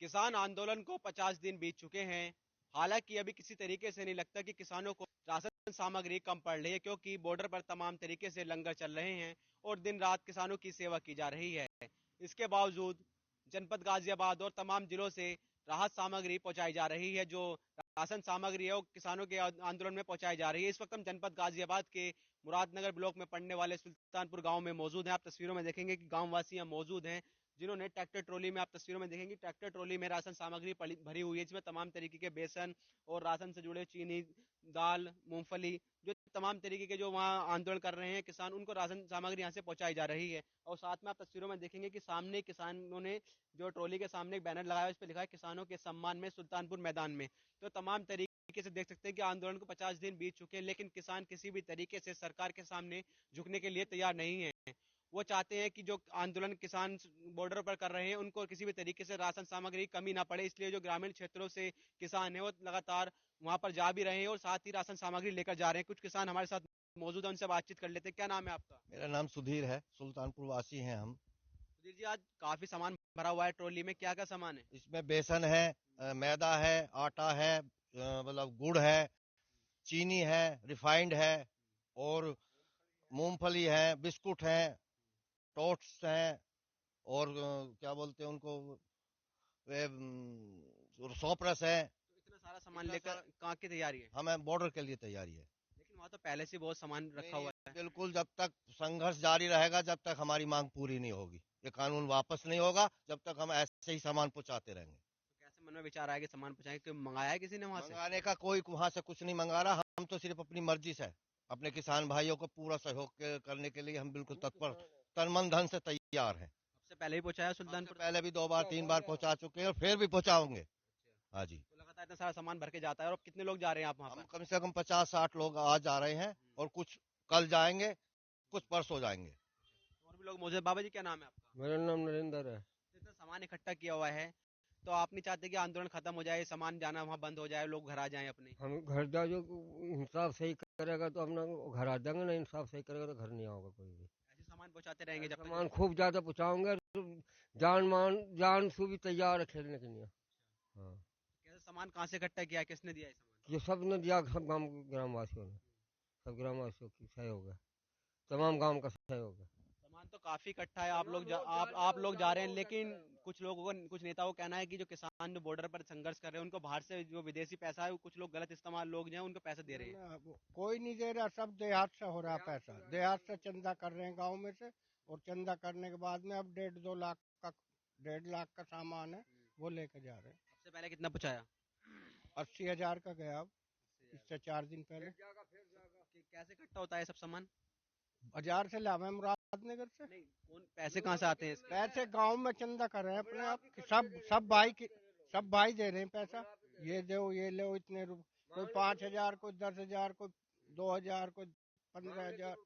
किसान आंदोलन को 50 दिन बीत चुके हैं। हालांकि अभी किसी तरीके से नहीं लगता कि किसानों को राशन सामग्री कम पड़ रही है, क्योंकि बॉर्डर पर तमाम तरीके से लंगर चल रहे हैं और दिन रात किसानों की सेवा की जा रही है। इसके बावजूद जनपद गाजियाबाद और तमाम जिलों से राहत सामग्री पहुंचाई जा रही है। जो राशन सामग्री है वो किसानों के आंदोलन में पहुंचाई जा रही है। इस वक्त हम जनपद गाजियाबाद के मुरादनगर ब्लॉक में पड़ने वाले सुल्तानपुर गांव में मौजूद हैं। आप तस्वीरों में देखेंगे कि गांव वासी यहाँ मौजूद हैं, जिन्होंने ट्रैक्टर ट्रॉली में, आप तस्वीरों में देखेंगे ट्रैक्टर ट्रॉली में राशन सामग्री भरी हुई है, जिसमें तमाम तरीके के बेसन और राशन से जुड़े चीनी, दाल, मूंगफली, जो तमाम तरीके के जो वहाँ आंदोलन कर रहे हैं किसान, उनको राशन सामग्री यहाँ से पहुंचाई जा रही है। और साथ में आप तस्वीरों में देखेंगे कि सामने किसानों ने जो ट्रॉली के सामने एक बैनर लगाया है, उस पर लिखा है किसानों के सम्मान में सुल्तानपुर मैदान में। तो तमाम तरीके से देख सकते हैं कि आंदोलन को 50 दिन बीत चुके हैं, लेकिन किसान किसी भी तरीके से सरकार के सामने झुकने के लिए तैयार नहीं है। वो चाहते हैं कि जो आंदोलन किसान बॉर्डर पर कर रहे हैं उनको किसी भी तरीके से राशन सामग्री की कमी ना पड़े, इसलिए जो ग्रामीण क्षेत्रों से किसान है वो लगातार वहां पर जा भी रहे हैं और साथ ही राशन सामग्री लेकर जा रहे हैं। कुछ किसान हमारे साथ मौजूद है, उनसे बातचीत कर लेते हैं। क्या नाम है आपका? मेरा नाम सुधीर है, सुल्तानपुर वासी हैं हम। सुधीर जी, आज काफी सामान भरा हुआ है ट्रॉली में, क्या क्या सामान है? इसमें बेसन है, मैदा है, आटा है, मतलब गुड़ है, चीनी है, रिफाइंड है, और मूंगफली है, बिस्कुट है, टोस्ट हैं, और क्या बोलते हैं उनको, वे सौंफ है। तो इतना सारा सामान लेकर कहाँ की तैयारी है? हमें बॉर्डर के लिए तैयारी है। लेकिन वहाँ तो पहले से बहुत सामान रखा नहीं, हुआ है। बिल्कुल, जब तक संघर्ष जारी रहेगा, जब तक हमारी मांग पूरी नहीं होगी, ये कानून वापस नहीं होगा, जब तक हम ऐसे ही सामान पहुंचाते रहेंगे। तो कैसे मन में विचार आया कि सामान पहुंचाएं? क्यों मंगाया है किसी ने वहां से? मंगाने का कोई वहां से कुछ नहीं मंगा रहा, हम तो सिर्फ अपनी मर्जी से अपने किसान भाइयों को पूरा सहयोग करने के लिए हम बिल्कुल तत्पर, तन मन धन से तैयार हैं। सबसे पहले ही पहुंचाया सबसे सुल्तानपुर? पहले भी 2 बार 3 बार पहुंचा चुके हैं और फिर भी पहुंचाओगे। हाँ जी। तो लगातार इतना सारा सामान भर के जाता है। और अब कितने लोग जा रहे हैं आप वहाँ हम पर? कम से कम 50-60 लोग आज जा रहे हैं, और कुछ कल जाएंगे, कुछ परसों जाएंगे। और भी लोग मौजूद हैं। बाबा जी, क्या नाम है आपका? मेरा नाम नरेंद्र है। तो इतना सामान इकट्ठा किया हुआ है, तो आप नहीं चाहते कि आंदोलन खत्म हो जाए, सामान जाना वहाँ बंद हो जाए, लोग घर आ जाएं अपने? हम घर जा जो इंसाफ सही करेगा तो अपना घर आ जाएंगे, ना इंसाफ सही करेगा तो घर नहीं आओगे कोई भी। ऐसे सामान पहुंचाते रहेंगे जब सामान तक? खूब ज़्यादा पहुँचाऊंगे, जान से भी तैयार है खेलने के लिए। हाँ, कैसे सामान कहाँ से इकट्ठा किया है, किसने दिया है सामान? ये सब ने दिया, सब गांव ग्रामवासियों ने, सब ग्रामवासियों की सहयोग है, तमाम गांव का सहयोग है। सामान तो काफी इकट्ठा है। आप लोग जा रहे हैं, लेकिन कुछ लोगों को, कुछ नेताओं का कहना है कि जो किसान जो बॉर्डर पर संघर्ष कर रहे हैं उनको बाहर से जो विदेशी पैसा है, वो कुछ लोग गलत इस्तेमाल लोग जो हैं उनको पैसे दे रहे हैं। कोई नहीं दे रहा, सब देहात से हो रहा पैसा, देहात से चंदा कर रहे हैं गांव में से। और चंदा करने के बाद में अब 1.5-2 लाख का, 1.5 लाख का सामान है, वो लेके जा रहे हैं। सबसे पहले कितना पहुंचाया? 80,000 का गया अब, इससे 4 दिन पहले। कैसे इकट्ठा होता है सब सामान? बाजार से लावे मुरादनगर से। नहीं, कौन पैसे कहाँ से आते हैं इसके? पैसे गांव में चंदा कर रहे हैं अपने आप, सब भाई दे रहे हैं पैसा। ये दो, ये लो, इतने कोई 5,000, कोई 10,000, कोई 2,000, कोई 15,000,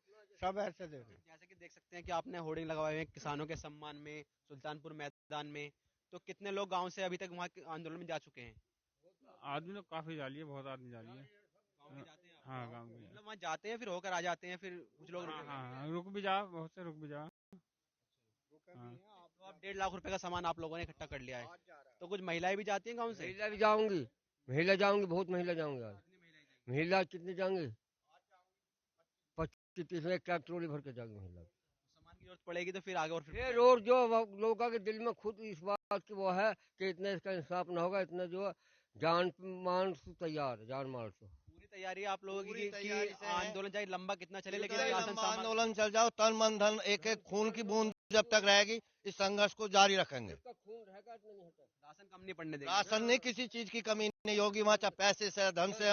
सब ऐसे दे रहे हैं। जैसे कि देख सकते हैं कि आपने होर्डिंग लगवाए हैं किसानों के सम्मान में सुल्तानपुर मैदान में, तो कितने लोग गांव से अभी तक वहाँ के आंदोलन में जा चुके हैं? आदमी तो काफी डाली है, बहुत आदमी डाली है। गांव के जाते हैं आप? हाँ, गाँव में। मतलब वहाँ जाते हैं फिर होकर आ जाते हैं, फिर कुछ लोग हाँ रुके हुए हैं? हाँ हाँ, रुक भी जा, बहुत से रुक भी जा। हाँ। तो अब 1.5 लाख रुपए का सामान आप लोगों ने इकट्ठा कर लिया है, तो कुछ महिलाएं भी जाती हैं गाँव से? महिला भी जाऊंगी, महिला जाऊंगी, बहुत महिला जाऊंगी आज। कितनी महिलाएं जाएंगी? महिला कितनी जाएंगी? 25-30 में क्या ट्रोली भर के जाएंगी महिला। सामान की जरूरत पड़ेगी तो फिर आगे और फिर ये रोड जो लोगों के दिल में खुद इस बात की वो है कि इतने इसका इंसाफ ना होगा, इतने जो जान मान से तैयार है, जान मार से। पूरी तैयारी है आप लोगों की पूरी कि तैयारी से है। आंदोलन चाहे लंबा कितना चले, लेकिन जितना ही राशन लंबा सामान आंदोलन चल जाओ, तन मन धन एक एक खून की बूंद जब तक रहेगी, इस संघर्ष को जारी रखेंगे। राशन कम नहीं पड़ने देंगे। राशन नहीं, किसी चीज की कमी नहीं होगी वहाँ, चाहे पैसे से, धन से,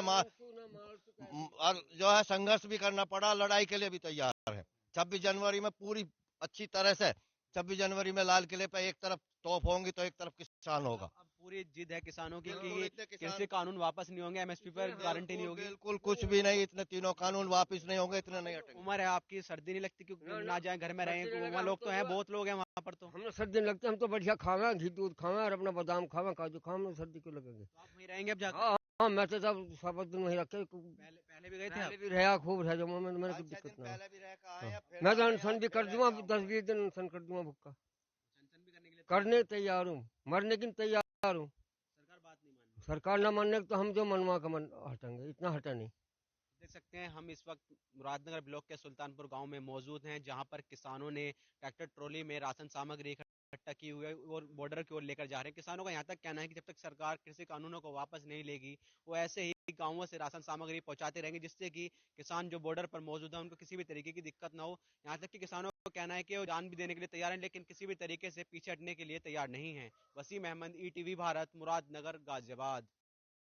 और जो है संघर्ष भी करना पड़ा, लड़ाई के लिए भी तैयार है। 26 जनवरी में पूरी अच्छी तरह से, 26 जनवरी में लाल किले पे एक तरफ तोप होंगी तो एक तरफ किसान होगा। अब पूरी जिद है किसानों की बिल्कुल, कि इतने किसान- कृषि कानून वापस नहीं होंगे, एमएसपी पर गारंटी नहीं होगी। बिल्कुल कुछ भी नहीं, इतने तीनों कानून वापस नहीं होंगे, इतने नहीं हटेंगे। उम्र है आपकी, सर्दी नहीं लगती क्यों ना जाए, घर में रहें? वहाँ लोग तो हैं, बहुत लोग हैं वहाँ पर। तो हमें सर्दी लगती है, हम तो बढ़िया खावा, घी दूध खावा और अपना बादाम खावा, काजू खावा, सर्दी क्यों लगेंगे। तो आप वहीं रहेंगे अब जाकर? हाँ हाँ, मैं तो सब 7 दिन वहीं रखे, पहले भी गए थे पहले आप? भी रहा, खूब रहा जम्मू में, मेरे को 5-6 दिक्कत दिन ना है। पहले भी रह के आए हैं, फिर मैं तो आए अनशन हैं, भी फिर कर रह दूंगा, के आऊंगा। 10-20 दिन अनशन कर दूंगा भुक्का, सनसन भी करने के लिए करने तैयार हूँ, मरने की तैयार। तैयार हूँ। सरकार बात नहीं मान रही। सरकार न मानने तो हम जो मनवा का मन हटेंगे, इतना हटे नहीं। देख सकते हैं हम इस वक्त मुरादनगर ब्लॉक के सुल्तानपुर गांव में मौजूद हैं, जहां पर किसानों ने ट्रैक्टर ट्रॉली में राशन सामग्री इकट्ठा की हुई है और बॉर्डर की ओर लेकर जा रहे हैं। किसानों का यहां तक कहना है कि जब तक सरकार कृषि कानूनों को वापस नहीं लेगी, वो ऐसे ही गांवों से राशन सामग्री पहुंचाते रहेंगे, जिससे कि किसान जो बॉर्डर पर मौजूद है उनको किसी भी तरीके की दिक्कत ना हो। यहाँ तक कि किसानों को कहना है कि वो जान भी देने के लिए तैयार हैं, लेकिन किसी भी तरीके से पीछे हटने के लिए तैयार नहीं है। वसीम अहमद, ईटीवी भारत, मुरादनगर, गाजियाबाद।